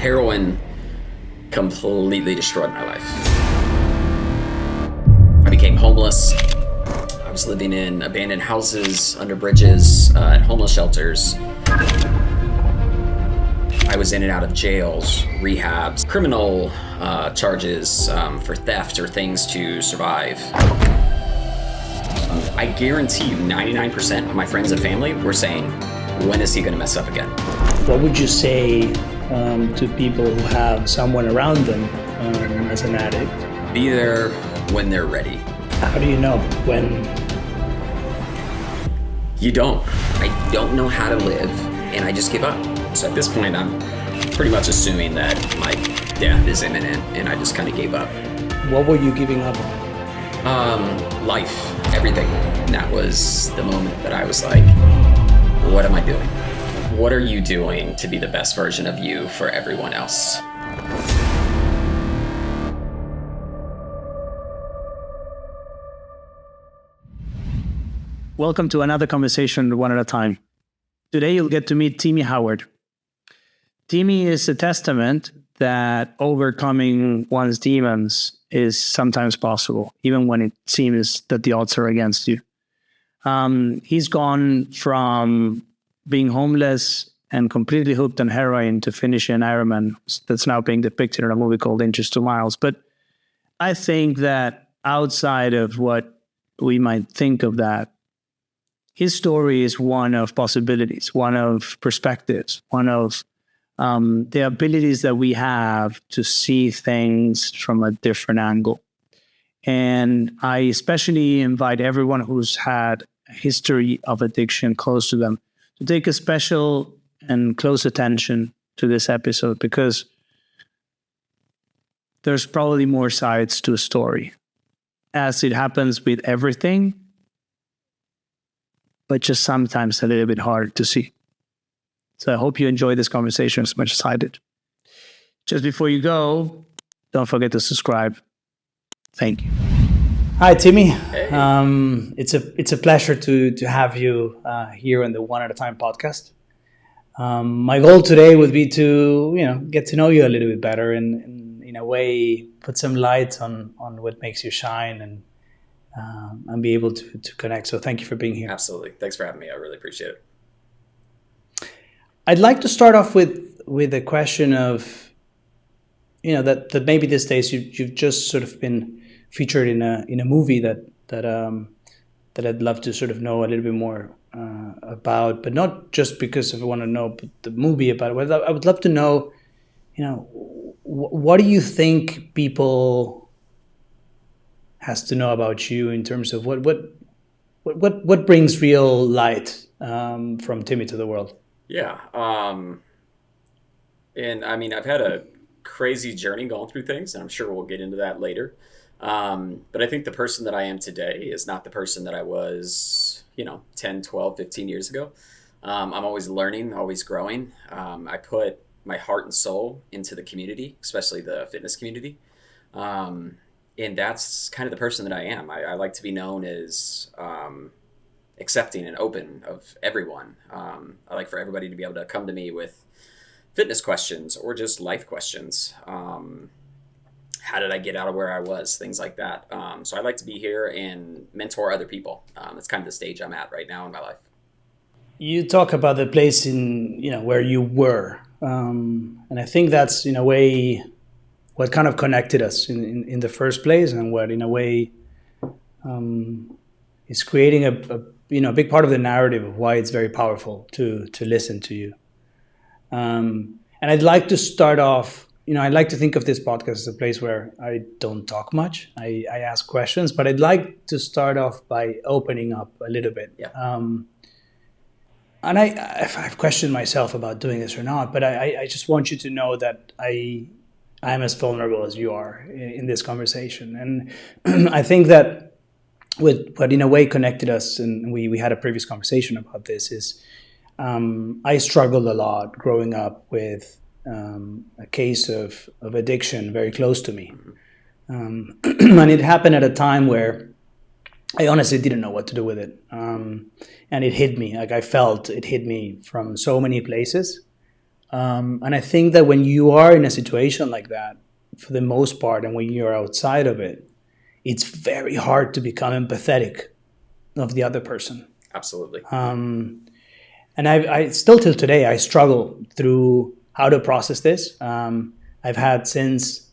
Heroin completely destroyed my life. I became homeless. I was living in abandoned houses, under bridges, at homeless shelters. I was in and out of jails, rehabs, criminal charges for theft or things to survive. I guarantee you 99% of my friends and family were saying, when is he going to mess up again? What would you say to people who have someone around them as an addict? Be there when they're ready. How do you know when? You don't. I don't know how to live, and I just give up. So at this point, I'm pretty much assuming that my death is imminent, and I just kind of gave up. What were you giving up on? Life, everything. And that was the moment that I was like, what am I doing? What are you doing to be the best version of you for everyone else? Welcome to another conversation, one at a time. Today you'll get to meet Timmy Howard. Timmy is a testament that overcoming one's demons is sometimes possible, even when it seems that the odds are against you. He's gone from being homeless and completely hooked on heroin to finish an Ironman that's now being depicted in a movie called Inches to Miles. But I think that outside of what we might think of that, his story is one of possibilities, one of perspectives, one of the abilities that we have to see things from a different angle. And I especially invite everyone who's had a history of addiction close to them to take a special and close attention to this episode, because there's probably more sides to a story, as it happens with everything, but just sometimes a little bit hard to see. So I hope you enjoy this conversation as much as I did. Just before you go, don't forget to subscribe. Thank you. Hi, Timmy. Hey. It's a pleasure to have you here on the One at a Time podcast. My goal today would be to get to know you a little bit better and in a way put some light on what makes you shine and be able to connect. So thank you for being here. Absolutely. Thanks for having me. I really appreciate it. I'd like to start off with a question of that maybe these days you've just sort of been featured in a movie that I'd love to sort of know a little bit more about, but not just because I want to know the movie about it. I would love to know, what do you think people has to know about you in terms of what brings real light from Timmy to the world? Yeah. And I mean, I've had a crazy journey going through things, and I'm sure we'll get into that later. But I think the person that I am today is not the person that I was, 10, 12, 15 years ago. I'm always learning, always growing. I put my heart and soul into the community, especially the fitness community. And that's kind of the person that I am. I like to be known as accepting and open of everyone. I like for everybody to be able to come to me with fitness questions or just life questions. How did I get out of where I was? Things like that. So I like to be here and mentor other people. It's kind of the stage I'm at right now in my life. You talk about the place in, where you were. And I think that's in a way what kind of connected us in the first place, and what in a way is creating a big part of the narrative of why it's very powerful to listen to you. And I'd like to start off, I'd like to think of this podcast as a place where I don't talk much. I ask questions, but I'd like to start off by opening up a little bit. Yeah. And I've questioned myself about doing this or not, but I just want you to know that I'm as vulnerable as you are in this conversation. And I think that what in a way connected us, and we had a previous conversation about this, is I struggled a lot growing up with a case of addiction very close to me. And it happened at a time where I honestly didn't know what to do with it. And it hit me, like I felt it hit me from so many places. And I think that when you are in a situation like that, for the most part, and when you're outside of it, it's very hard to become empathetic of the other person. Absolutely. And I still till today, I struggle through how to process this. I've had since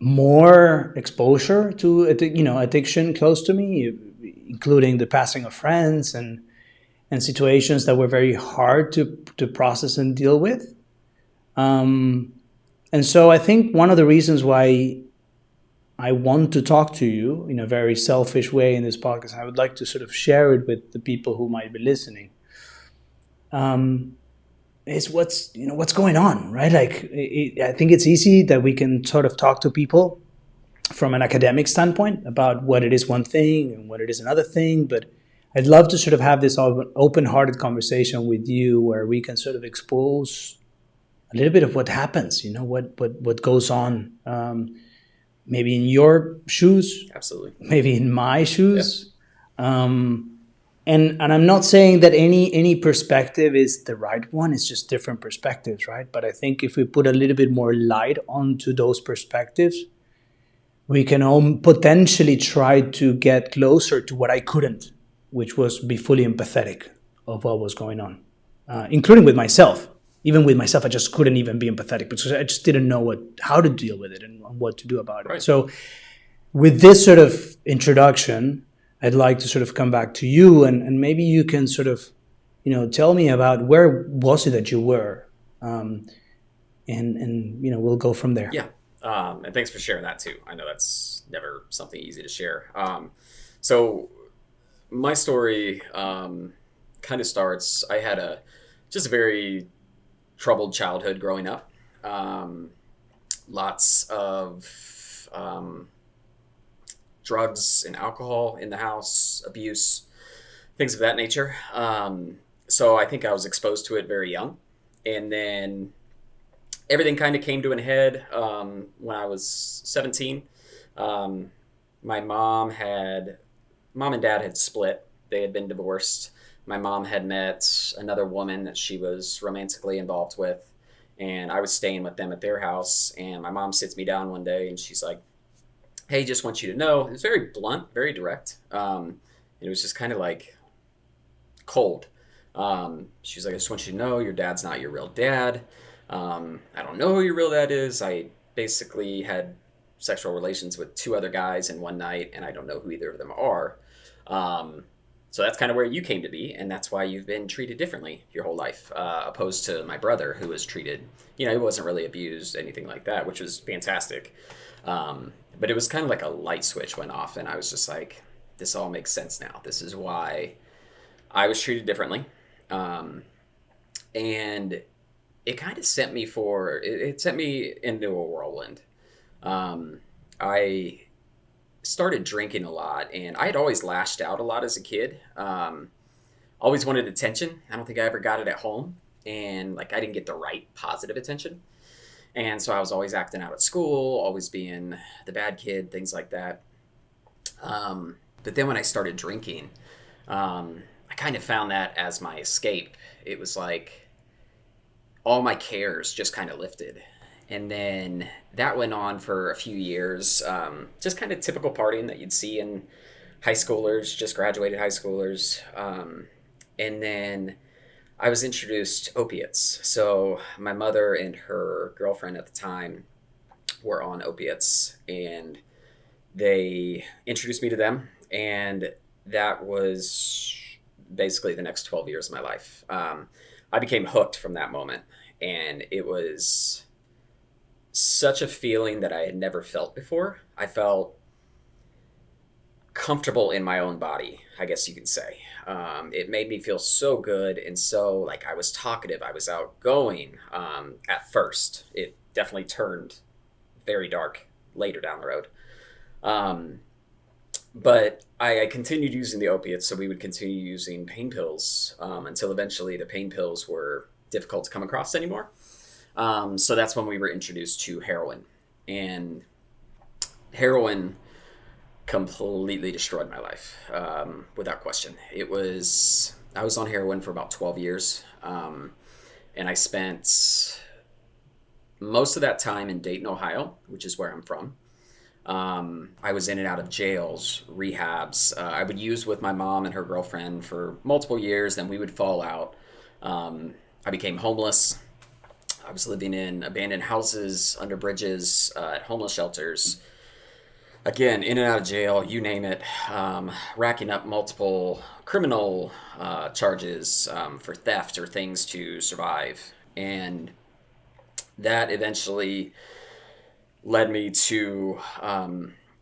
more exposure to addiction close to me, including the passing of friends and situations that were very hard to process and deal with. And so I think one of the reasons why I want to talk to you in a very selfish way in this podcast, and I would like to sort of share it with the people who might be listening, is what's going on, right? Like, I think it's easy that we can sort of talk to people from an academic standpoint about what it is one thing and what it is another thing, but I'd love to sort of have this open-hearted conversation with you where we can sort of expose a little bit of what happens, what goes on, maybe in your shoes, Absolutely. maybe in my shoes. Yeah. And I'm not saying that any perspective is the right one. It's just different perspectives, right? But I think if we put a little bit more light onto those perspectives, we can potentially try to get closer to what I couldn't, which was be fully empathetic of what was going on, including with myself. Even with myself, I just couldn't even be empathetic because I just didn't know how to deal with it and what to do about it. Right. So with this sort of introduction, I'd like to sort of come back to you and maybe you can sort of, tell me about where was it that you were, and we'll go from there. Yeah. And thanks for sharing that too. I know that's never something easy to share. So my story kind of starts, I had just a very troubled childhood growing up. Lots of drugs and alcohol in the house, abuse, things of that nature. So I think I was exposed to it very young. And then everything kind of came to an head when I was 17. My mom and dad had split. They had been divorced. My mom had met another woman that she was romantically involved with, and I was staying with them at their house. And my mom sits me down one day and she's like, "Hey, just want you to know," it was very blunt, very direct. It was just kind of like cold. She's like, "I just want you to know your dad's not your real dad. I don't know who your real dad is. I basically had sexual relations with 2 other guys in one night, and I don't know who either of them are. So that's kind of where you came to be, and that's why you've been treated differently your whole life, opposed to my brother, who was treated, he wasn't really abused, anything like that, which was fantastic. But it was kind of like a light switch went off, and I was just like, this all makes sense now. This is why I was treated differently. And it kind of sent me into a whirlwind. I started drinking a lot, and I had always lashed out a lot as a kid. Always wanted attention. I don't think I ever got it at home, and I didn't get the right positive attention. And so I was always acting out at school, always being the bad kid, things like that. But then when I started drinking, I kind of found that as my escape. It was like all my cares just kind of lifted. And then that went on for a few years, just kind of typical partying that you'd see in high schoolers, just graduated high schoolers. And then I was introduced to opiates. So my mother and her girlfriend at the time were on opiates, and they introduced me to them. And that was basically the next 12 years of my life. I became hooked from that moment, and it was such a feeling that I had never felt before. I felt comfortable in my own body, I guess you could say. It made me feel so good, and so I was talkative, I was outgoing at first. It definitely turned very dark later down the road. But I continued using the opiates, so we would continue using pain pills until eventually the pain pills were difficult to come across anymore. So that's when we were introduced to heroin. And heroin completely destroyed my life, without question. I was on heroin for about 12 years. and I spent most of that time in Dayton, Ohio, which is where I'm from. I was in and out of jails, rehabs. I would use with my mom and her girlfriend for multiple years. Then we would fall out. I became homeless. I was living in abandoned houses, under bridges, at homeless shelters. Again, in and out of jail, you name it. Racking up multiple criminal charges for theft or things to survive. And that eventually led me to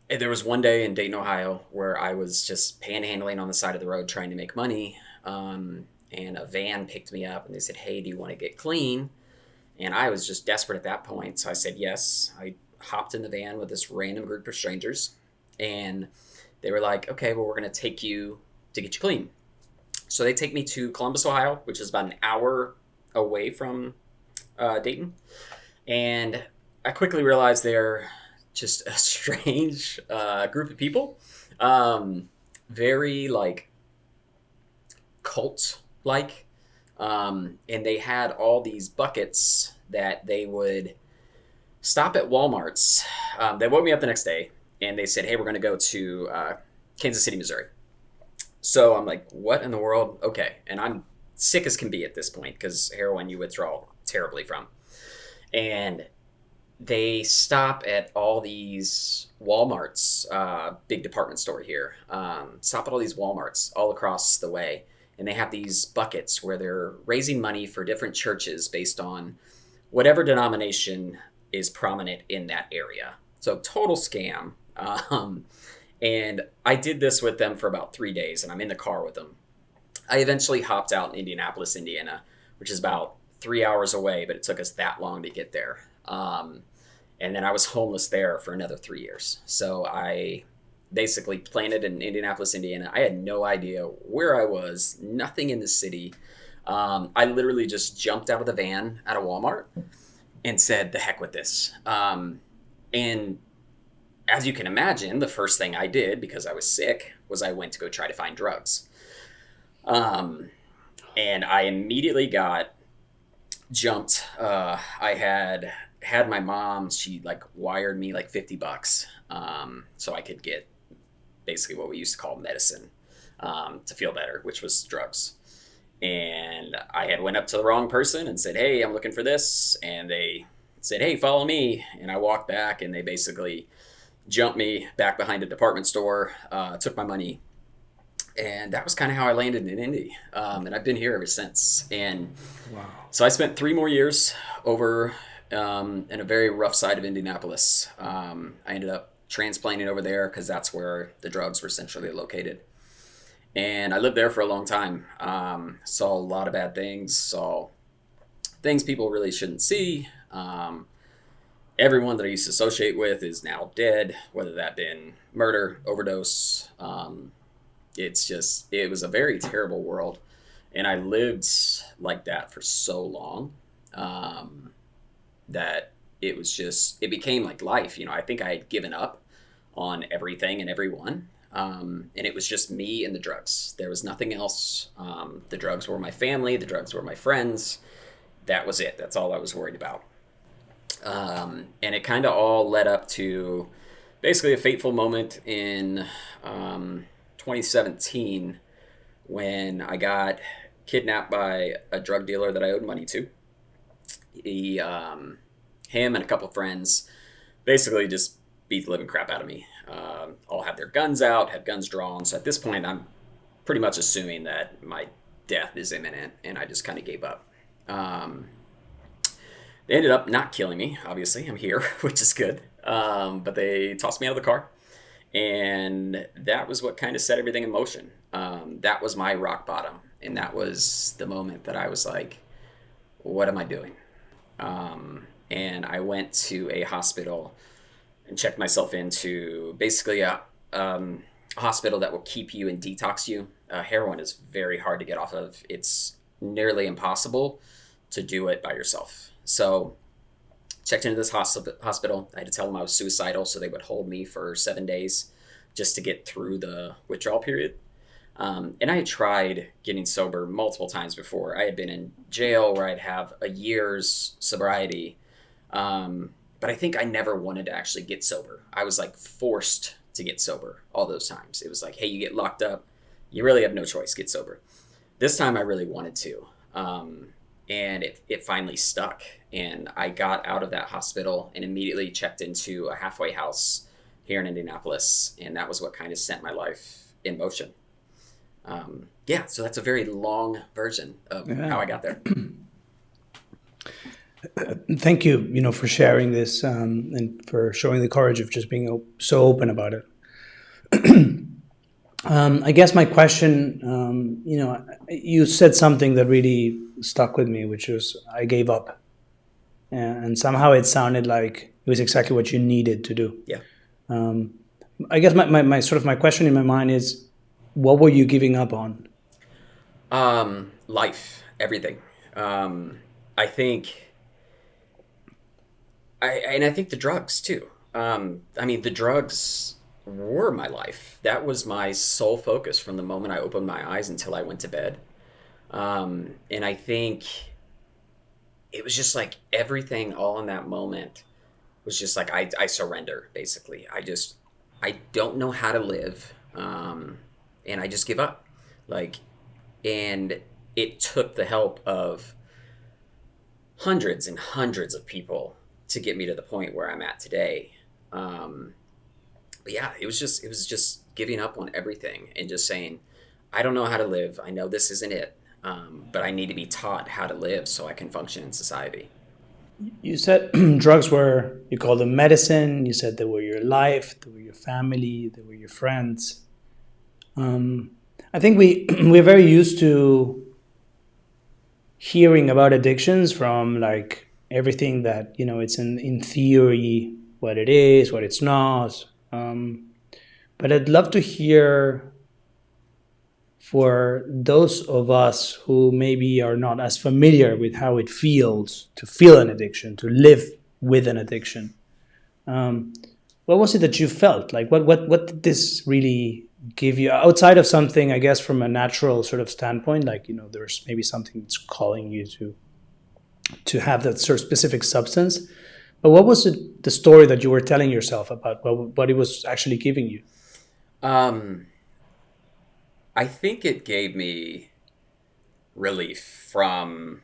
there was one day in Dayton, Ohio, where I was just panhandling on the side of the road trying to make money. And a van picked me up and they said, "Hey, do you want to get clean?" And I was just desperate at that point. So I said yes. I hopped in the van with this random group of strangers. And they were like, "Okay, well, we're going to take you to get you clean." So they take me to Columbus, Ohio, which is about an hour away from Dayton. And I quickly realized they're just a strange group of people. Very like cult like. And they had all these buckets that they would stop at Walmart's. They woke me up the next day and they said, "Hey, we're going to go to Kansas City, Missouri." So I'm like, what in the world? Okay. And I'm sick as can be at this point because heroin you withdraw terribly from. And they stop at all these Walmarts, big department store here. Stop at all these Walmarts all across the way. And they have these buckets where they're raising money for different churches based on whatever denomination is prominent in that area. So total scam. And I did this with them for about 3 days, and I'm in the car with them. I eventually hopped out in Indianapolis, Indiana, which is about 3 hours away, but it took us that long to get there. And then I was homeless there for another 3 years. So I basically planted in Indianapolis, Indiana. I had no idea where I was, nothing in the city. I literally just jumped out of the van at a Walmart and said, "The heck with this." And as you can imagine, the first thing I did, because I was sick, was I went to go try to find drugs. And I immediately got jumped. I had my mom, she like wired me like $50 so I could get basically what we used to call medicine to feel better, which was drugs. And I had went up to the wrong person and said, "Hey, I'm looking for this." And they said, "Hey, follow me." And I walked back and they basically jumped me back behind a department store, took my money. And that was kind of how I landed in Indy. And I've been here ever since. And Wow. so I spent 3 more years over in a very rough side of Indianapolis. I ended up transplanting over there because that's where the drugs were centrally located. And I lived there for a long time. Saw a lot of bad things, saw things people really shouldn't see. Everyone that I used to associate with is now dead, whether that been murder, overdose. It was a very terrible world. And I lived like that for so long that it became like life. You know, I think I had given up on everything and everyone. And it was just me and the drugs. There was nothing else. The drugs were my family. The drugs were my friends. That was it. That's all I was worried about. And it kind of all led up to basically a fateful moment in 2017 when I got kidnapped by a drug dealer that I owed money to. Him and a couple friends basically just beat the living crap out of me. All have their guns out, have guns drawn. So at this point, I'm pretty much assuming that my death is imminent, and I just kind of gave up. They ended up not killing me. Obviously, I'm here, which is good. But they tossed me out of the car, and that was what kind of set everything in motion. That was my rock bottom, and that was the moment that I was like, "What am I doing?" And I went to a hospital and checked myself into basically a hospital that will keep you and detox you. Heroin is very hard to get off of. It's nearly impossible to do it by yourself. So checked into this hospital. I had to tell them I was suicidal, so they would hold me for 7 days just to get through the withdrawal period. And I had tried getting sober multiple times before. I had been in jail where I'd have a year's sobriety. But I think I never wanted to actually get sober. I was like forced to get sober all those times. It was like, hey, you get locked up, you really have no choice, get sober. This time I really wanted to. And it finally stuck. And I got out of that hospital and immediately checked into a halfway house here in Indianapolis. And that was what kind of sent my life in motion. Yeah, so that's a very long version of how I got there. Thank you, for sharing this and for showing the courage of just being so open about it. I guess my question, you said something that really stuck with me, which was I gave up. And somehow it sounded like it was exactly what you needed to do. Yeah. I guess my sort of my question in my mind is, what were you giving up on? Life, everything. I think, I think the drugs too. The drugs were my life. That was my sole focus from the moment I opened my eyes until I went to bed. And I think it was just like everything all in that moment was just like, I surrender, basically. I don't know how to live. And I just give up. And it took the help of hundreds and hundreds of people to get me to the point where I'm at today. But yeah, it was just giving up on everything and just saying, I don't know how to live. I know this isn't it. But I need to be taught how to live so I can function in society. You said drugs were, you called them medicine. You said they were your life, they were your family, they were your friends. I think we're very used to hearing about addictions from like everything that, it's in theory, what it is, what it's not. But I'd love to hear, for those of us who maybe are not as familiar with how it feels to feel an addiction, to live with an addiction, what was it that you felt? Like what did this really give you, outside of something, I guess, from a natural sort of standpoint, like, there's maybe something that's calling you to have that sort of specific substance. But what was the story that you were telling yourself about what it was actually giving you? I think it gave me relief from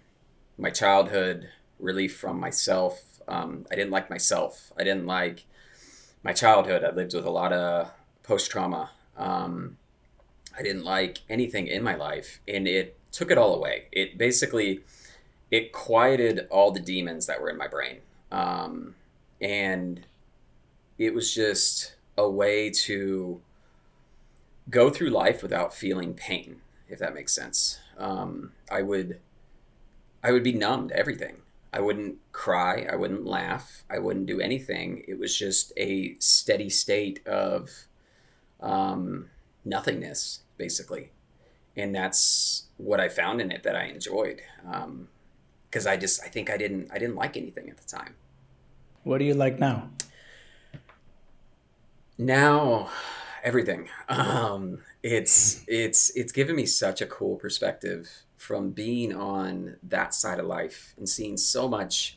my childhood, relief from myself. I didn't like myself. I didn't like my childhood. I lived with a lot of post-trauma. I didn't like anything in my life, and it took it all away. It quieted all the demons that were in my brain. And it was just a way to go through life without feeling pain, if that makes sense. I would be numb to everything. I wouldn't cry. I wouldn't laugh. I wouldn't do anything. It was just a steady state of nothingness, basically. And that's what I found in it that I enjoyed. Because I think I didn't like anything at the time. What do you like now? Now, everything. It's given me such a cool perspective from being on that side of life and seeing so much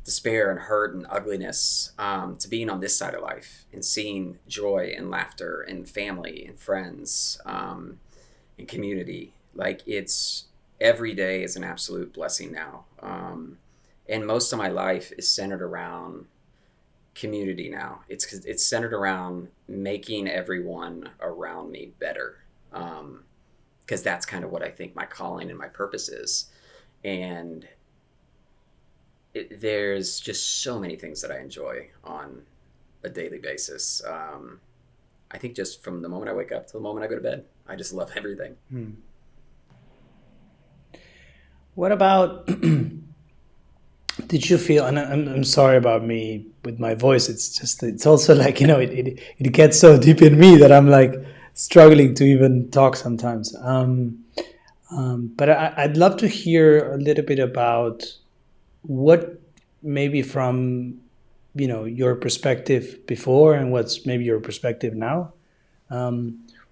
despair and hurt and ugliness, to being on this side of life and seeing joy and laughter and family and friends, and community. Like, it's every day is an absolute blessing now. And most of my life is centered around community now. It's centered around making everyone around me better. Because that's kind of what I think my calling and my purpose is. And there's just so many things that I enjoy on a daily basis. I think just from the moment I wake up to the moment I go to bed, I just love everything. What about, did you feel, and I'm sorry about me with my voice, it's also like, it gets so deep in me that I'm like struggling to even talk sometimes. But I'd love to hear a little bit about what maybe from, your perspective before and what's maybe your perspective now.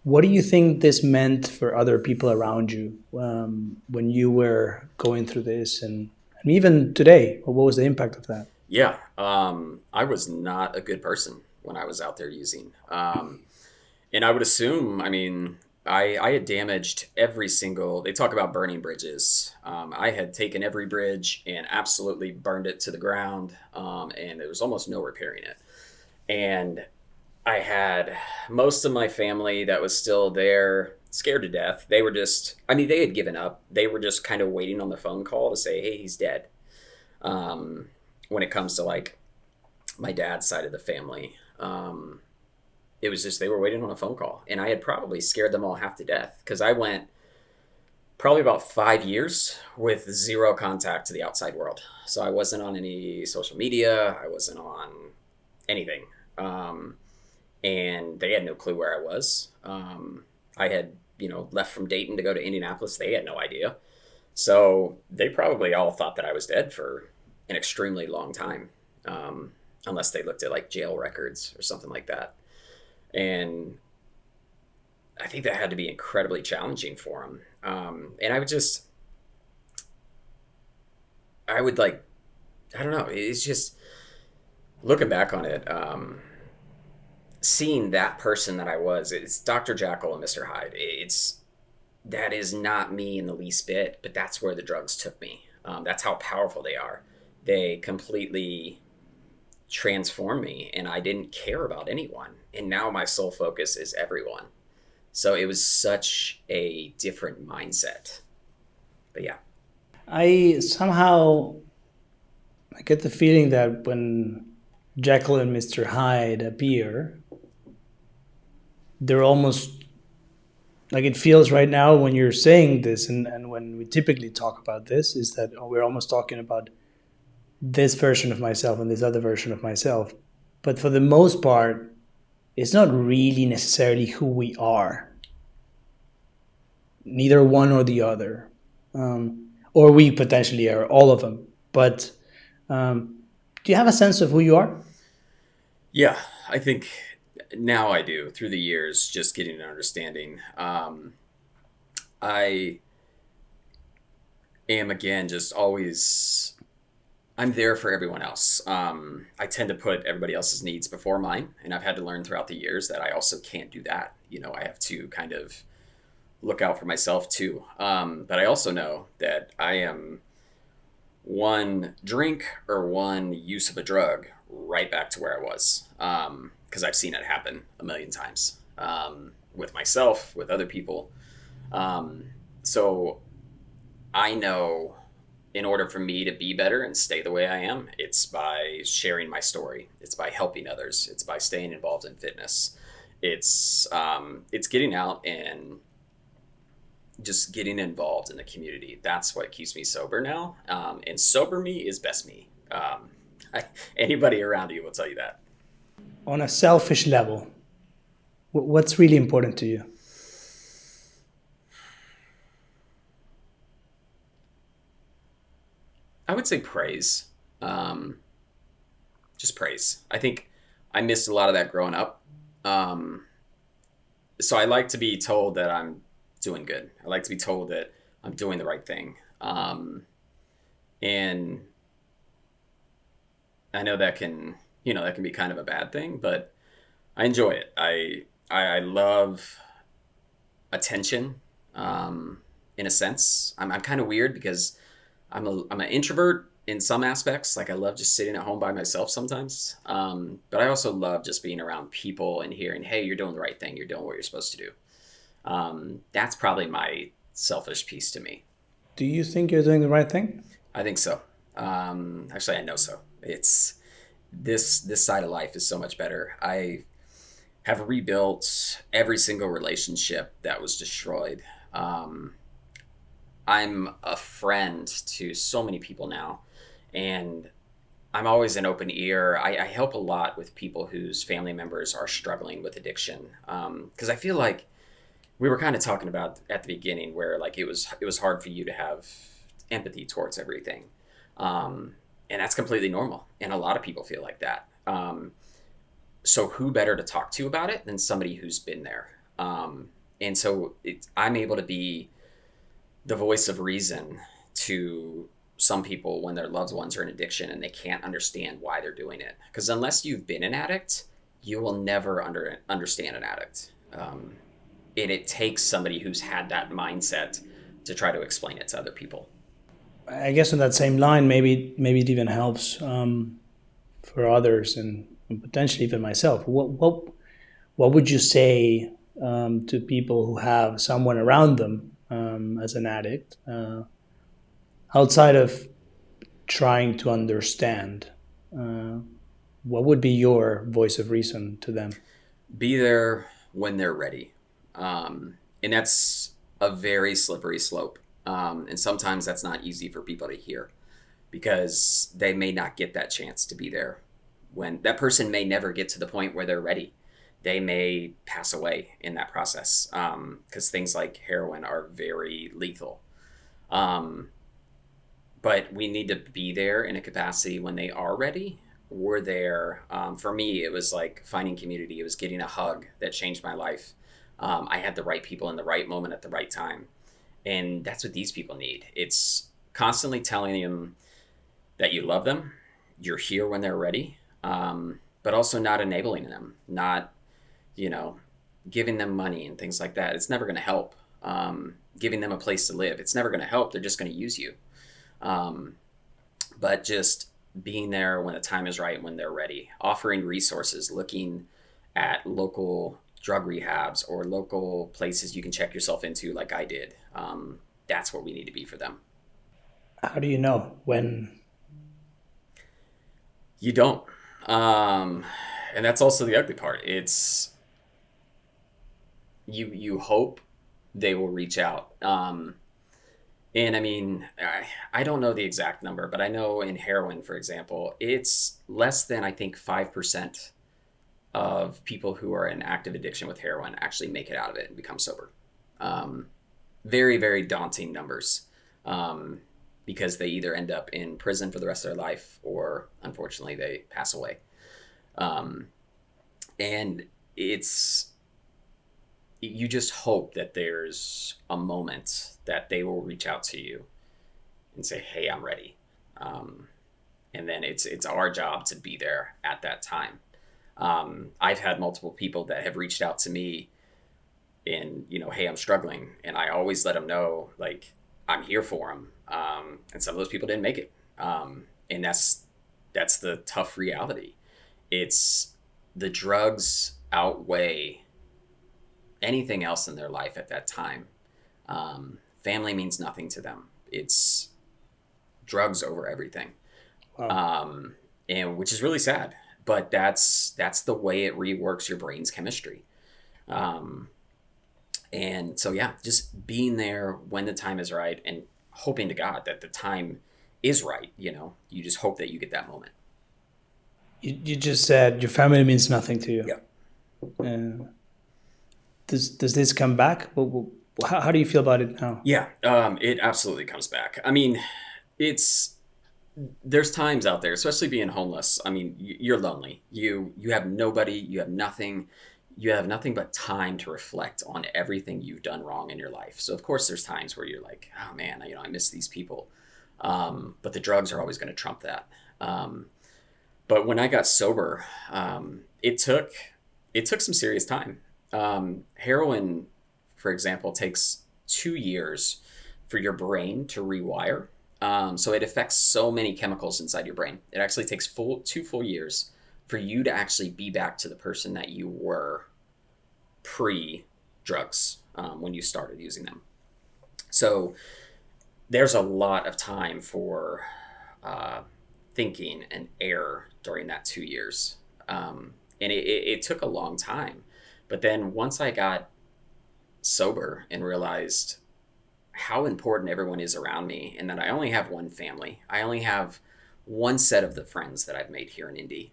What do you think this meant for other people around you when you were going through this, and even today? What was the impact of that? Yeah, I was not a good person when I was out there using. And I would assume, I mean, I had damaged every single, they talk about burning bridges. I had taken every bridge and absolutely burned it to the ground, and there was almost no repairing it. And I had most of my family that was still there, scared to death. They were just, I mean, they had given up. They were just kind of waiting on the phone call to say, hey, he's dead. Um, when it comes to like my dad's side of the family, it was just they were waiting on a phone call. And I had probably scared them all half to death because I went probably about 5 years with zero contact to the outside world. So I wasn't on any social media, I wasn't on anything. Um, and they had no clue where I was. I had, left from Dayton to go to Indianapolis. They had no idea. So they probably all thought that I was dead for an extremely long time, unless they looked at like jail records or something like that. And I think that had to be incredibly challenging for them. And I would like, I don't know. It's just looking back on it. Seeing that person that I was, it's Dr. Jekyll and Mr. Hyde. That is not me in the least bit, but that's where the drugs took me. That's how powerful they are. They completely transformed me, and I didn't care about anyone. And now my sole focus is everyone. So it was such a different mindset. But yeah. I somehow I get the feeling that when Jekyll and Mr. Hyde appear, they're almost like it feels right now when you're saying this, and when we typically talk about this, is that we're almost talking about this version of myself and this other version of myself. But for the most part, it's not really necessarily who we are, neither one or the other. Or we potentially are all of them. But do you have a sense of who you are? Yeah, I think now I do through the years, just getting an understanding. I am, again, just always, I'm there for everyone else. I tend to put everybody else's needs before mine, and I've had to learn throughout the years that I also can't do that. I have to kind of look out for myself too. But I also know that I am one drink or one use of a drug right back to where I was. Because I've seen it happen a million times, with myself, with other people. So I know in order for me to be better and stay the way I am, it's by sharing my story. It's by helping others. It's by staying involved in fitness. It's getting out and just getting involved in the community. That's what keeps me sober now. And sober me is best me. Anybody around you will tell you that. On a selfish level, what's really important to you? I would say praise. Just praise. I think I missed a lot of that growing up. So I like to be told that I'm doing good. I like to be told that I'm doing the right thing. And I know that can be kind of a bad thing, but I enjoy it. I love attention. In a sense, I'm kind of weird because I'm an introvert in some aspects. Like I love just sitting at home by myself sometimes. But I also love just being around people and hearing, hey, you're doing the right thing. You're doing what you're supposed to do. That's probably my selfish piece to me. Do you think you're doing the right thing? I think so. Actually, I know so. It's this side of life is so much better. I have rebuilt every single relationship that was destroyed. I'm a friend to so many people now, and I'm always an open ear. I help a lot with people whose family members are struggling with addiction, because I feel like we were kind of talking about at the beginning where like it was hard for you to have empathy towards everything, and that's completely normal, and a lot of people feel like that. So who better to talk to about it than somebody who's been there? And so I'm able to be the voice of reason to some people when their loved ones are in addiction and they can't understand why they're doing it. Because unless you've been an addict, you will never understand an addict. And it takes somebody who's had that mindset to try to explain it to other people. I guess on that same line, maybe it even helps for others and potentially even myself. What would you say to people who have someone around them as an addict, outside of trying to understand? What would be your voice of reason to them? Be there when they're ready. And that's a very slippery slope. And sometimes that's not easy for people to hear because they may not get that chance to be there when that person may never get to the point where they're ready. They may pass away in that process because things like heroin are very lethal. Um, but we need to be there in a capacity when they are ready. We're there. For me, it was like finding community. It was getting a hug that changed my life. I had the right people in the right moment at the right time. And that's what these people need. It's constantly telling them that you love them, you're here when they're ready, but also not enabling them, not, you know, giving them money and things like that. It's never going to help. Giving them a place to live, it's never going to help. They're just going to use you. Um, but just being there when the time is right, when they're ready, offering resources, looking at local drug rehabs or local places you can check yourself into, like I did. That's what we need to be for them. How do you know when? You don't. Um, and that's also the ugly part. It's you hope they will reach out. And I mean, I don't know the exact number, but I know in heroin, for example, it's less than I think 5% of people who are in active addiction with heroin actually make it out of it and become sober. Um, Very, very daunting numbers because they either end up in prison for the rest of their life or unfortunately they pass away. Um, and it's, you just hope that there's a moment that they will reach out to you and say, "Hey, I'm ready." Um, and then it's our job to be there at that time. I've had multiple people that have reached out to me and hey, I'm struggling, and I always let them know like I'm here for them. And some of those people didn't make it, and that's the tough reality. It's the drugs outweigh anything else in their life at that time. Family means nothing to them. It's drugs over everything, Wow. um, and which is really sad. But that's the way it reworks your brain's chemistry. Um, and so yeah, just being there when the time is right and hoping to God that the time is right. You just hope that you get that moment. You just said your family means nothing to you. Yeah. Uh, does this come back? How do you feel about it now? Yeah, it absolutely comes back. I mean, it's there's times out there, especially being homeless. I mean, you're lonely. You have nobody. You have nothing. You have nothing but time to reflect on everything you've done wrong in your life. So of course, there's times where you're like, oh man, I miss these people. But the drugs are always going to trump that. Um, but when I got sober, it took some serious time. Heroin, for example, takes 2 years for your brain to rewire. So it affects so many chemicals inside your brain. It actually takes 2 full years for you to actually be back to the person that you were pre drugs when you started using them. So there's a lot of time for uh, thinking and error during that 2 years. And it took a long time. But then once I got sober and realized how important everyone is around me and that I only have one family, I only have one set of the friends that I've made here in Indy.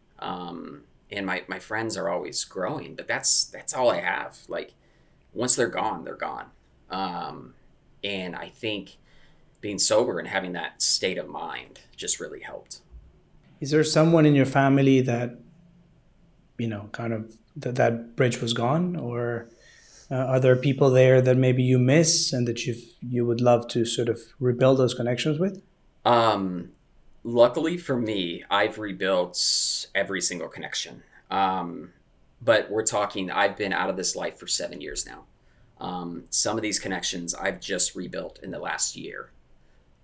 And my friends are always growing, but that's all I have. Like once they're gone, they're gone. Um, and I think being sober and having that state of mind just really helped. Is there someone in your family that kind of that bridge was gone, or Are there people there that maybe you miss and that you would love to sort of rebuild those connections with? Um, Luckily for me, I've rebuilt every single connection. But we're talking, I've been out of this life for 7 years now. Some of these connections I've just rebuilt in the last year.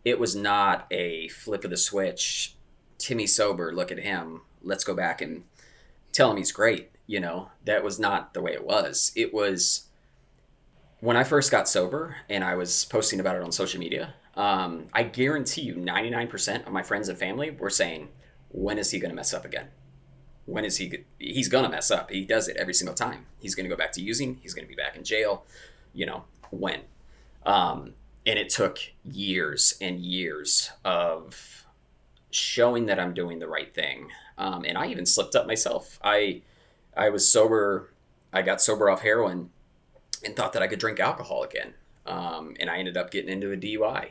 It was not a flip of the switch. Timmy sober, look at him. Let's go back and tell him he's great. That was not the way it was. It was when I first got sober and I was posting about it on social media. I guarantee you 99% of my friends and family were saying, when is he going to mess up again? When is he's going to mess up. He does it every single time. He's going to go back to using. He's going to be back in jail. When? And it took years and years of showing that I'm doing the right thing. And I even slipped up myself. I was sober. I got sober off heroin and thought that I could drink alcohol again. And I ended up getting into a DUI.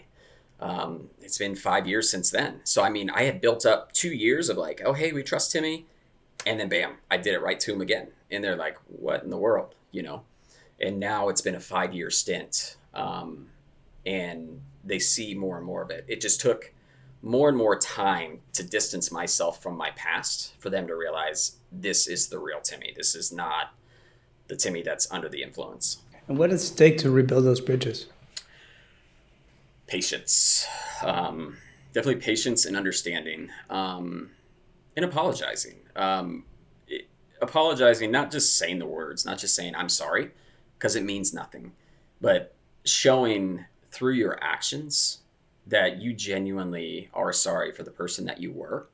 It's been 5 years since then. So, I mean, I had built up 2 years of like, oh, hey, we trust Timmy. And then bam, I did it right to him again. And they're like, what in the world? And now it's been a 5 year stint. And they see more and more of it. It just took more and more time to distance myself from my past for them to realize this is the real Timmy. This is not the Timmy that's under the influence. And what does it take to rebuild those bridges? Patience. Definitely patience and understanding. And apologizing. Apologizing, not just saying the words, not just saying I'm sorry, because it means nothing, but showing through your actions that you genuinely are sorry for the person that you were,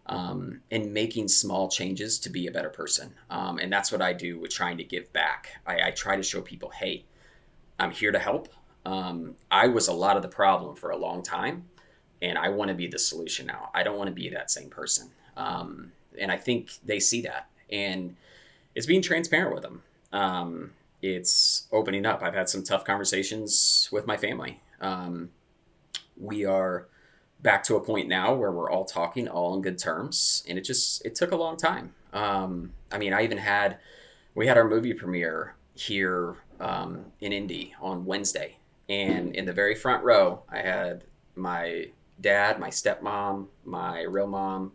and making small changes to be a better person. And that's what I do with trying to give back. I try to show people, hey, I'm here to help. I was a lot of the problem for a long time, and I want to be the solution now. I don't want to be that same person. And I think they see that. And it's being transparent with them. It's opening up. I've had some tough conversations with my family. We are back to a point now where we're all talking, all on good terms. And it took a long time. I mean, we had our movie premiere here in Indy on Wednesday. And in the very front row, I had my dad, my stepmom, my real mom.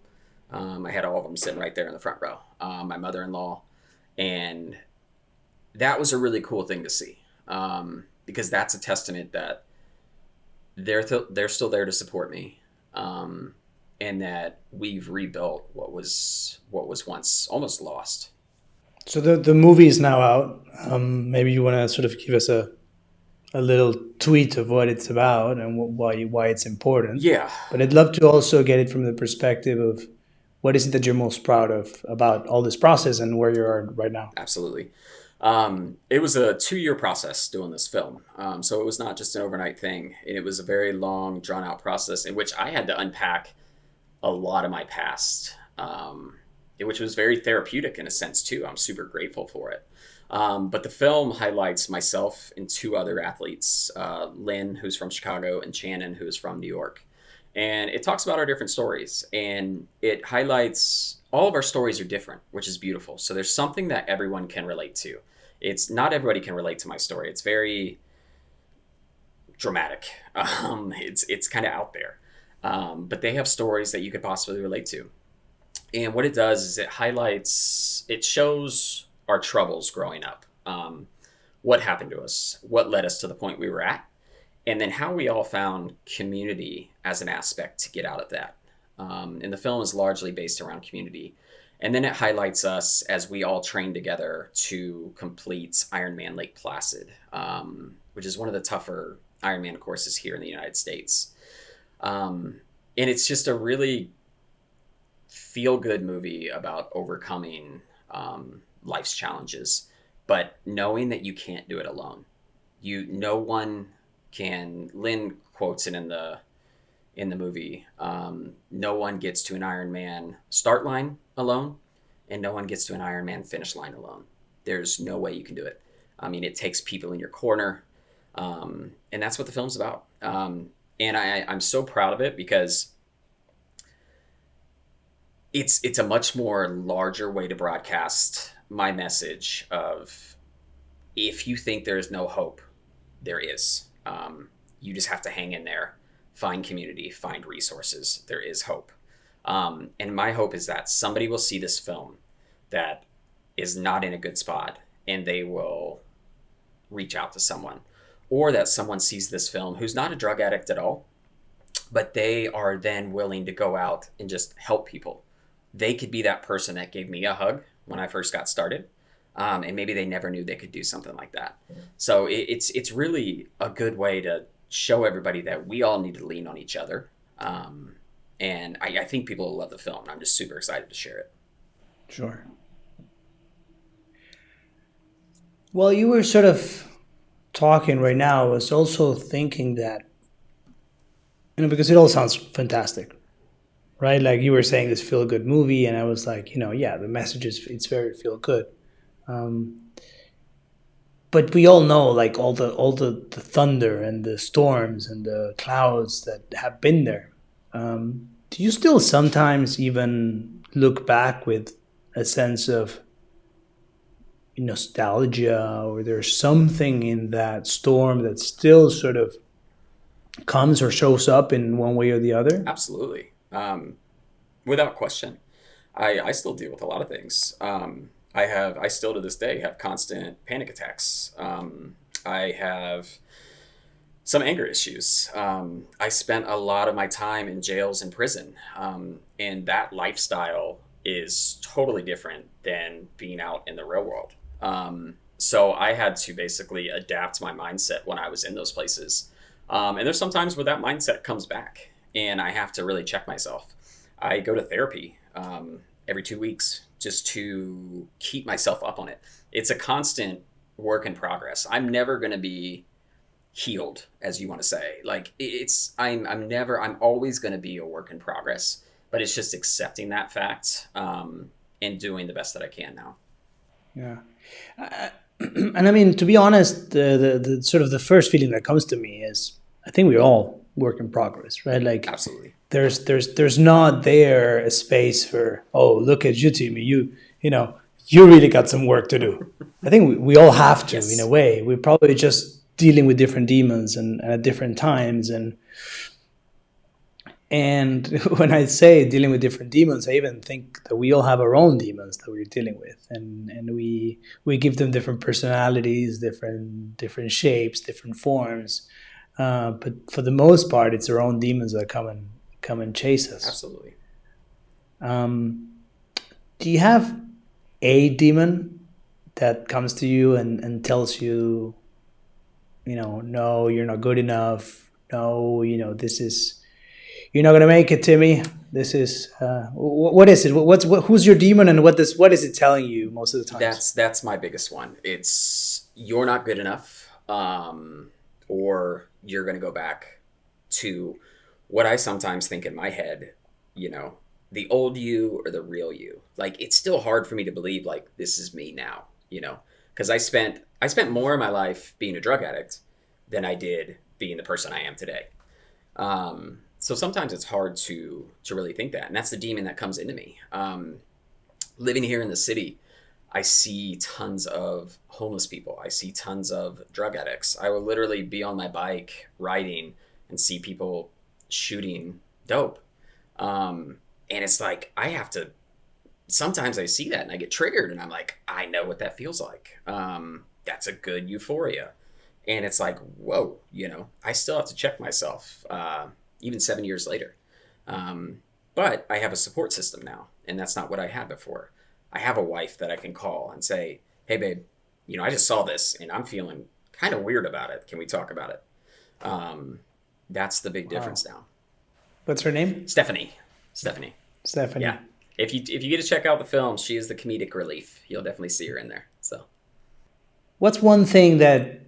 I had all of them sitting right there in the front row. My mother-in-law. And that was a really cool thing to see, because that's a testament that they're still there to support me, and that we've rebuilt what was once almost lost. So the movie is now out. Maybe you want to sort of give us a little tweet of what it's about and why it's important. Yeah, But I'd love to also get it from the perspective of what is it that you're most proud of about all this process and where you are right now. absolutely. It was a 2 year process doing this film. So it was not just an overnight thing. It was a very long, drawn out process in which I had to unpack a lot of my past, which was very therapeutic in a sense too. I'm super grateful for it. But the film highlights myself and two other athletes, Lynn, who's from Chicago, and Shannon, who is from New York. And it talks about our different stories, and it highlights all of our stories are different, which is beautiful. So there's something that everyone can relate to. It's not everybody can relate to my story. It's very dramatic. It's kind of out there, but they have stories that you could possibly relate to. And what it does is it shows our troubles growing up, what happened to us, what led us to the point we were at, and then how we all found community as an aspect to get out of that. And the film is largely based around community. And then it highlights us as we all train together to complete Ironman Lake Placid, which is one of the tougher Ironman courses here in the United States. And it's just a really feel-good movie about overcoming life's challenges, but knowing that you can't do it alone. No one can. Lynn quotes it in the movie. No one gets to an Ironman start line alone, and no one gets to an Ironman finish line alone. There's no way you can do it. I mean, it takes people in your corner, and that's what the film's about. And I'm so proud of it because it's a much more larger way to broadcast my message of if you think there is no hope, there is. You just have to hang in there, find community, find resources. There is hope. And my hope is that somebody will see this film that is not in a good spot and they will reach out to someone. Or that someone sees this film who's not a drug addict at all, but they are then willing to go out and just help people. They could be that person that gave me a hug when I first got started. And maybe they never knew they could do something like that. So it's really a good way to show everybody that we all need to lean on each other. And I think people will love the film. I'm just super excited to share it. Sure. Well, you were sort of talking right now. I was also thinking that, because it all sounds fantastic, right? Like you were saying, this feel good movie, and I was like, yeah, the message it's very feel good. But we all know, like all the thunder and the storms and the clouds that have been there. Do you still sometimes even look back with a sense of nostalgia, or there's something in that storm that still sort of comes or shows up in one way or the other? Absolutely. Without question. I still deal with a lot of things. I still to this day have constant panic attacks. I have some anger issues. I spent a lot of my time in jails and prison. And that lifestyle is totally different than being out in the real world. So I had to basically adapt my mindset when I was in those places. And there's sometimes where that mindset comes back and I have to really check myself. I go to therapy every 2 weeks just to keep myself up on it. It's a constant work in progress. I'm never going to be healed, as you want to say. Like I'm always going to be a work in progress, but it's just accepting that fact and doing the best that I can now. Yeah. And I mean, to be honest, the sort of the first feeling that comes to me is, I think we're all work in progress, right? Like, absolutely. There's not there a space for, oh, look at you, Timmy, you really got some work to do. I think we all have to, yes. In a way. We're probably just dealing with different demons and at different times, and when I say dealing with different demons, I even think that we all have our own demons that we're dealing with, and we give them different personalities, different shapes, different forms. But for the most part, it's our own demons that come and chase us. Absolutely. Do you have a demon that comes to you and tells you, no, you're not good enough. No, this is. You're not gonna make it, Timmy. This is what is it? Who's your demon, and what is it telling you most of the time? That's my biggest one. It's you're not good enough, or you're gonna go back to what I sometimes think in my head. The old you or the real you. Like, it's still hard for me to believe like this is me now. Because I spent more of my life being a drug addict than I did being the person I am today. So sometimes it's hard to really think that. And that's the demon that comes into me. Living here in the city, I see tons of homeless people. I see tons of drug addicts. I will literally be on my bike riding and see people shooting dope. And it's like, sometimes I see that and I get triggered and I'm like, I know what that feels like. That's a good euphoria. And it's like, whoa, I still have to check myself. Even 7 years later. But I have a support system now, and that's not what I had before. I have a wife that I can call and say, hey, babe, I just saw this, and I'm feeling kind of weird about it. Can we talk about it? That's the big difference now. What's her name? Stephanie. Yeah. If you get to check out the film, she is the comedic relief. You'll definitely see her in there. So, what's one thing that,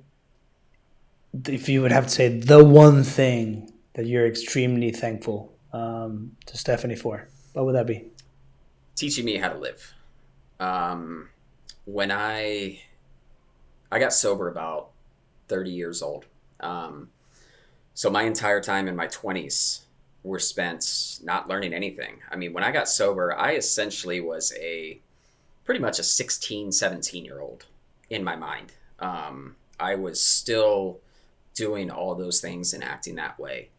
if you would have to say the one thing that you're extremely thankful to Stephanie for, what would that be? Teaching me how to live. When I got sober about 30 years old. So my entire time in my 20s were spent not learning anything. I mean, when I got sober, I essentially was pretty much a 16, 17-year-old in my mind. I was still doing all those things and acting that way.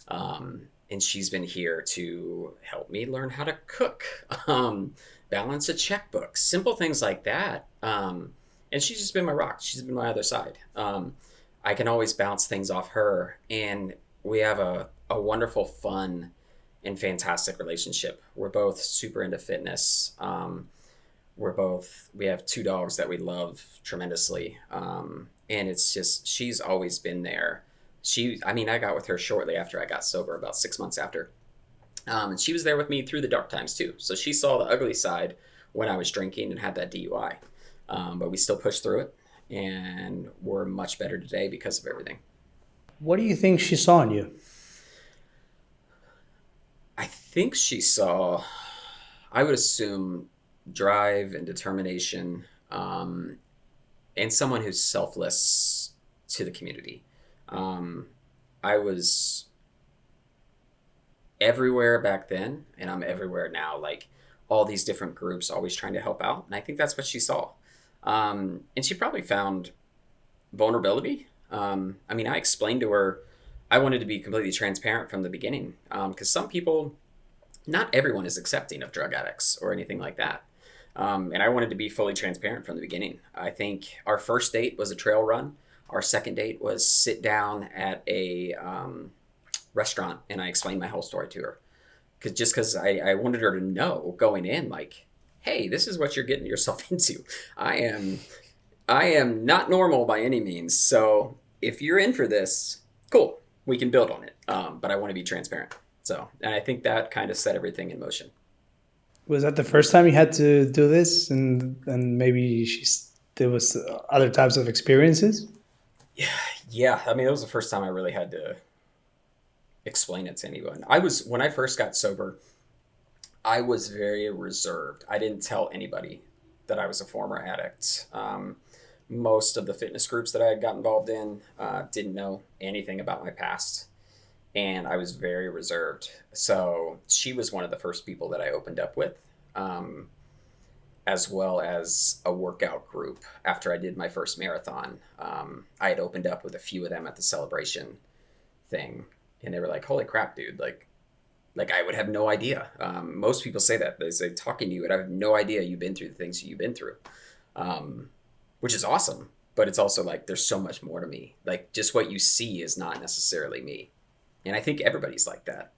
And she's been here to help me learn how to cook, balance a checkbook, simple things like that. And she's just been my rock. She's been my other side. I can always bounce things off her, and we have a wonderful, fun, and fantastic relationship. We're both super into fitness. We have two dogs that we love tremendously. And it's just, she's always been there. I got with her shortly after I got sober, about 6 months after. And she was there with me through the dark times too. So she saw the ugly side when I was drinking and had that DUI. But we still pushed through it, and we're much better today because of everything. What do you think she saw in you? I think she saw, I would assume, drive and determination, and someone who's selfless to the community. I was everywhere back then, and I'm everywhere now, like all these different groups always trying to help out. And I think that's what she saw. And she probably found vulnerability. I explained to her, I wanted to be completely transparent from the beginning, because some people, not everyone is accepting of drug addicts or anything like that. And I wanted to be fully transparent from the beginning. I think our first date was a trail run. Our second date was sit down at a restaurant, and I explained my whole story to her. Because I wanted her to know going in, like, hey, this is what you're getting yourself into. I am not normal by any means. So if you're in for this, cool, we can build on it. But I want to be transparent. So, and I think that kind of set everything in motion. Was that the first time you had to do this, and maybe there was other types of experiences? Yeah. That was the first time I really had to explain it to anyone. When I first got sober, I was very reserved. I didn't tell anybody that I was a former addict. Most of the fitness groups that I had got involved in didn't know anything about my past, and I was very reserved. So she was one of the first people that I opened up with, as well as a workout group. After I did my first marathon, I had opened up with a few of them at the celebration thing, and they were like, holy crap, dude, like I would have no idea. Most people say that. They say, talking to you, and I have no idea you've been through the things you've been through, which is awesome. But it's also like, there's so much more to me. Like, just what you see is not necessarily me. And I think everybody's like that.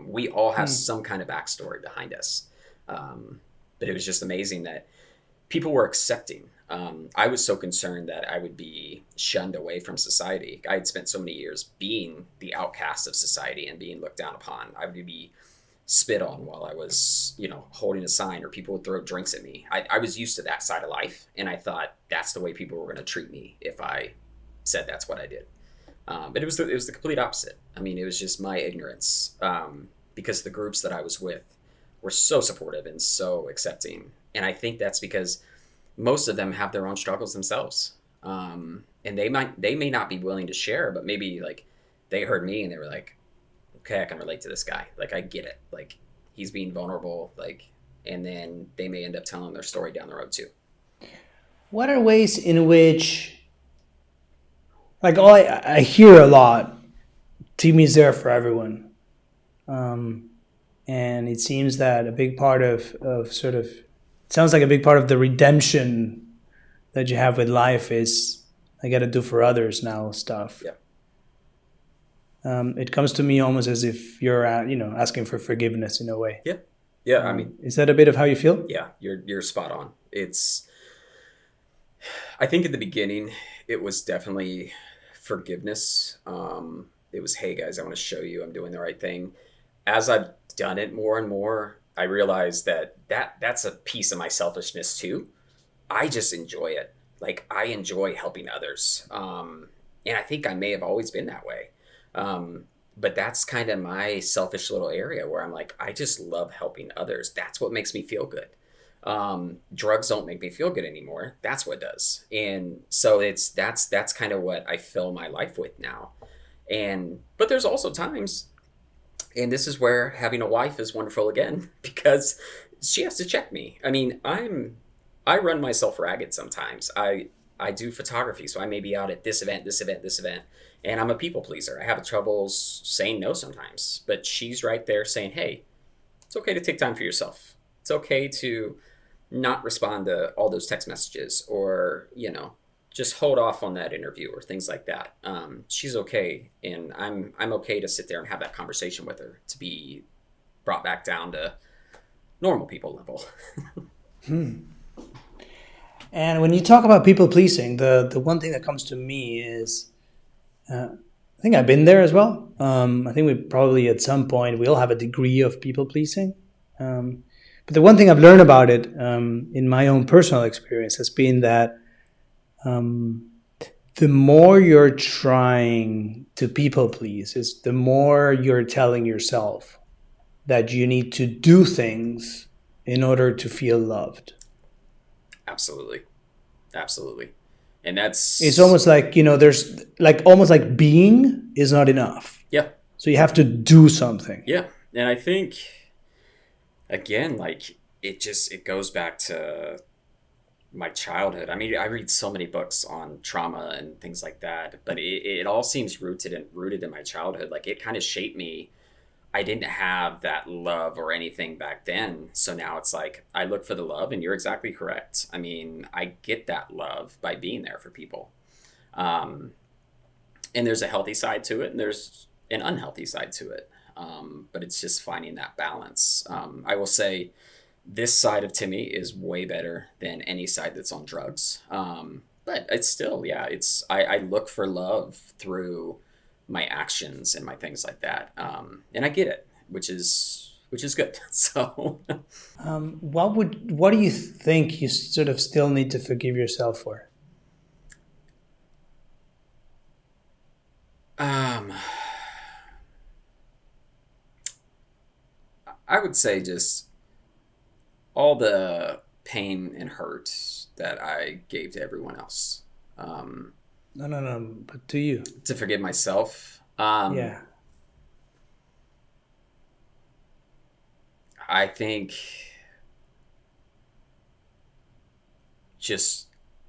We all have some kind of backstory behind us. But it was just amazing that people were accepting. I was so concerned that I would be shunned away from society. I had spent so many years being the outcast of society and being looked down upon. I would be spit on while I was, holding a sign, or people would throw drinks at me. I was used to that side of life, and I thought that's the way people were going to treat me if I said that's what I did. But it was the complete opposite. It was just my ignorance, because the groups that I was with were so supportive and so accepting. And I think that's because most of them have their own struggles themselves. And they may not be willing to share, but maybe like they heard me and they were like, okay, I can relate to this guy. Like, I get it. Like, he's being vulnerable. Like, and then they may end up telling their story down the road too. What are ways in which, like, I hear a lot, Timmy's there for everyone. And it seems that a big part of sounds like a big part of the redemption that you have with life is, I got to do for others now stuff. Yeah. It comes to me almost as if you're, asking for forgiveness in a way. Yeah. Yeah. Is that a bit of how you feel? Yeah, you're spot on. I think in the beginning, it was definitely forgiveness. It was, hey guys, I want to show you I'm doing the right thing. As I've done it more and more, I realized that's a piece of my selfishness too. I just enjoy it. Like, I enjoy helping others. And I think I may have always been that way. But that's kind of my selfish little area where I'm like, I just love helping others. That's what makes me feel good. Drugs don't make me feel good anymore. That's what does. And so that's kind of what I fill my life with now. But there's also times, and this is where having a wife is wonderful again, because she has to check me. I run myself ragged sometimes. I I do photography, so I may be out at this event, this event, this event, and I'm a people pleaser. I have trouble saying no sometimes, but she's right there saying, "Hey, it's okay to take time for yourself. It's okay to not respond to all those text messages, or just hold off on that interview or things like that." She's okay, and I'm okay to sit there and have that conversation with her to be brought back down to normal people level. And when you talk about people pleasing, the one thing that comes to me is, I think I've been there as well. I think we probably at some point we all have a degree of people pleasing. But the one thing I've learned about it in my own personal experience has been that the more you're trying to people please, is the more you're telling yourself that you need to do things in order to feel loved. Absolutely. Absolutely. And It's almost like, there's like almost like being is not enough. yeah. So you have to do something. Yeah. And I think, again, like it goes back to my childhood. I mean, I read so many books on trauma and things like that, but it all seems rooted in my childhood. Like it kind of shaped me. I didn't have that love or anything back then. So now it's like I look for the love, and you're exactly correct. I mean, I get that love by being there for people. And there's a healthy side to it, and there's an unhealthy side to it. But it's just finding that balance. I will say this side of Timmy is way better than any side that's on drugs. But it's still, yeah, I look for love through my actions and my things like that. And I get it, which is good. So, what do you think you sort of still need to forgive yourself for? I would say just all the pain and hurt that I gave to everyone else. No, but to you. To forgive myself. Yeah. I think just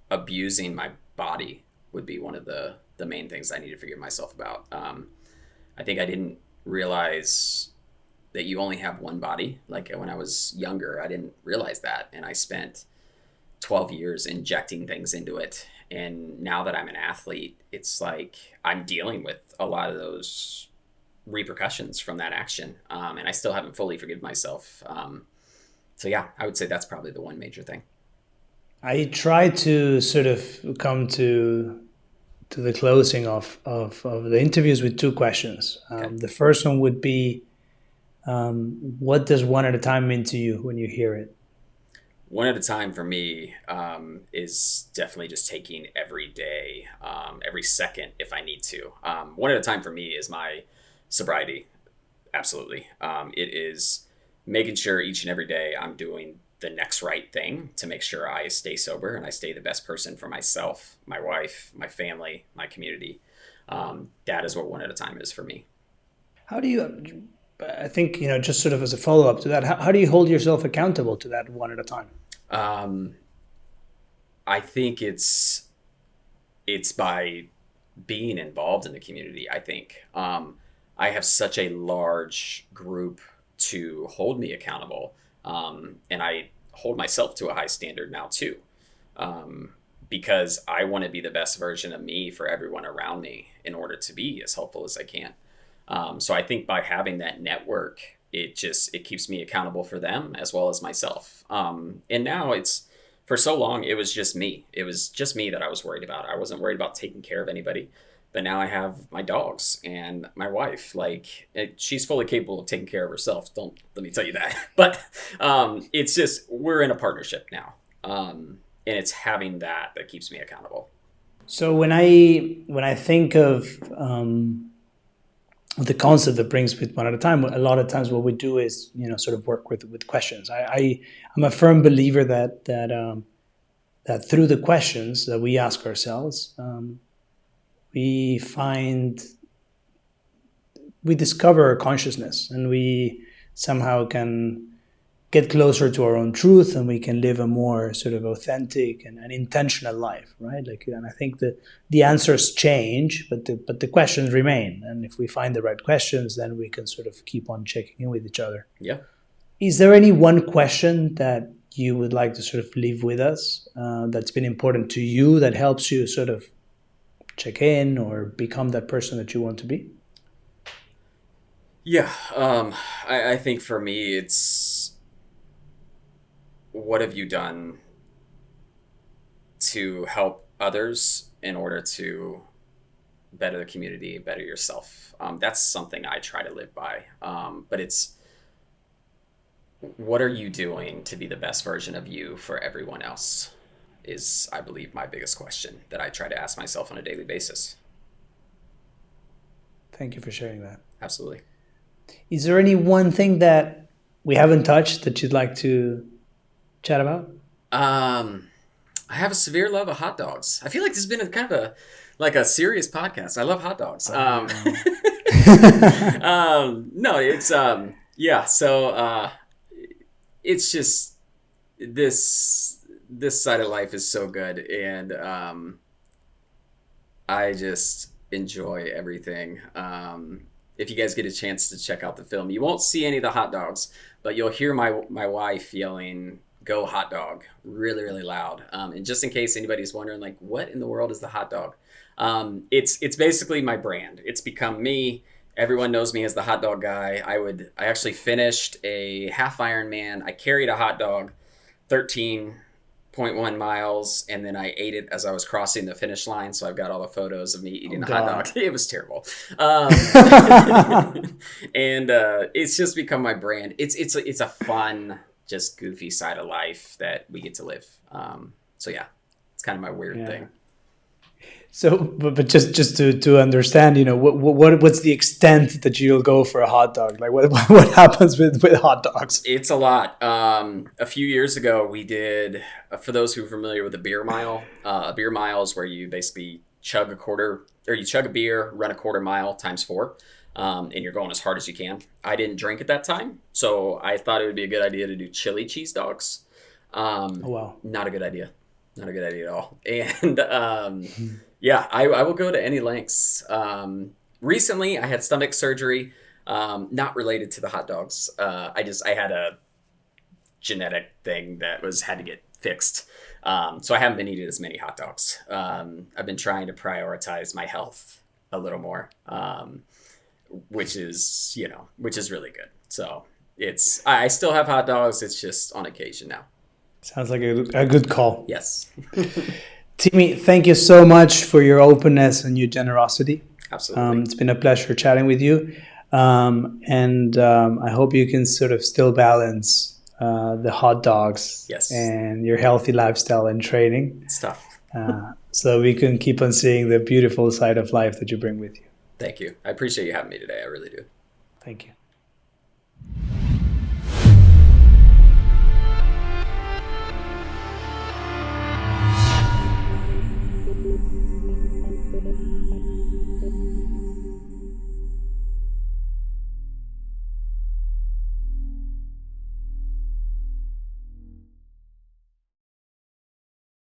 abusing my body would be one of the main things I need to forgive myself about. I think I didn't realize that you only have one body. Like when I was younger, I didn't realize that. And I spent 12 years injecting things into it. And now that I'm an athlete, it's like I'm dealing with a lot of those repercussions from that action. And I still haven't fully forgiven myself. So yeah, I would say that's probably the one major thing. I try to sort of come to the closing of the interviews with two questions. Okay. The first one would be, what does one at a time mean to you when you hear it? One at a time for me is definitely just taking every day, every second if I need to. One at a time for me is my sobriety. Absolutely. It is making sure each and every day I'm doing the next right thing to make sure I stay sober and I stay the best person for myself, my wife, my family, my community. That is what one at a time is for me. How do you, I think, just sort of as a follow-up to that, how do you hold yourself accountable to that one at a time? I think it's by being involved in the community. I think I have such a large group to hold me accountable, and I hold myself to a high standard now too, because I want to be the best version of me for everyone around me in order to be as helpful as I can. So I think by having that network, it keeps me accountable for them as well as myself. And now for so long, it was just me. It was just me that I was worried about. I wasn't worried about taking care of anybody. But now I have my dogs and my wife. Like she's fully capable of taking care of herself. Don't let me tell you that. But it's just we're in a partnership now, and it's having that keeps me accountable. So when I think of the concept that brings with one at a time, a lot of times what we do is sort of work with questions. I'm a firm believer that through the questions that we ask ourselves, we discover our consciousness, and we somehow can get closer to our own truth, and we can live a more sort of authentic and intentional life, right? Like, and I think the answers change, but the questions remain. And if we find the right questions, then we can sort of keep on checking in with each other. Yeah. Is there any one question that you would like to sort of leave with us that's been important to you, that helps you sort of check in or become that person that you want to be? Yeah. I think for me, it's what have you done to help others in order to better the community, better yourself? That's something I try to live by. But it's what are you doing to be the best version of you for everyone else is, I believe, my biggest question that I try to ask myself on a daily basis. Thank you for sharing that. Absolutely. Is there any one thing that we haven't touched that you'd like to chat about? I have a severe love of hot dogs. I feel like this has been a kind of a serious podcast. I love hot dogs. No, it's yeah. So it's just this side of life is so good, and I just enjoy everything. If you guys get a chance to check out the film, you won't see any of the hot dogs, but you'll hear my wife yelling, "Go hot dog," really, really loud. And just in case anybody's wondering, like, what in the world is the hot dog? It's basically my brand. It's become me. Everyone knows me as the hot dog guy. I actually finished a half Ironman. I carried a hot dog 13.1 miles, and then I ate it as I was crossing the finish line. So I've got all the photos of me eating a hot dog. It was terrible. And it's just become my brand. It's a fun, just goofy side of life that we get to live. So yeah, it's kind of my weird thing. So, but just to understand, what's the extent that you'll go for a hot dog? Like, what happens with hot dogs? It's a lot. A few years ago, we did, for those who are familiar with a beer mile, a beer mile is where you basically chug a beer, run a quarter mile times 4, and you're going as hard as you can. I didn't drink at that time, so I thought it would be a good idea to do chili cheese dogs. Oh, wow. Not a good idea. Not a good idea at all. And yeah, I will go to any lengths. Recently, I had stomach surgery, not related to the hot dogs. I had a genetic thing that had to get fixed. So I haven't been eating as many hot dogs. I've been trying to prioritize my health a little more, which is really good. So I still have hot dogs. It's just on occasion now. Sounds like a good call. Yes. Timmy, thank you so much for your openness and your generosity. Absolutely. It's been a pleasure chatting with you. And I hope you can sort of still balance the hot dogs and your healthy lifestyle and training. It's tough. So we can keep on seeing the beautiful side of life that you bring with you. Thank you. I appreciate you having me today. I really do. Thank you.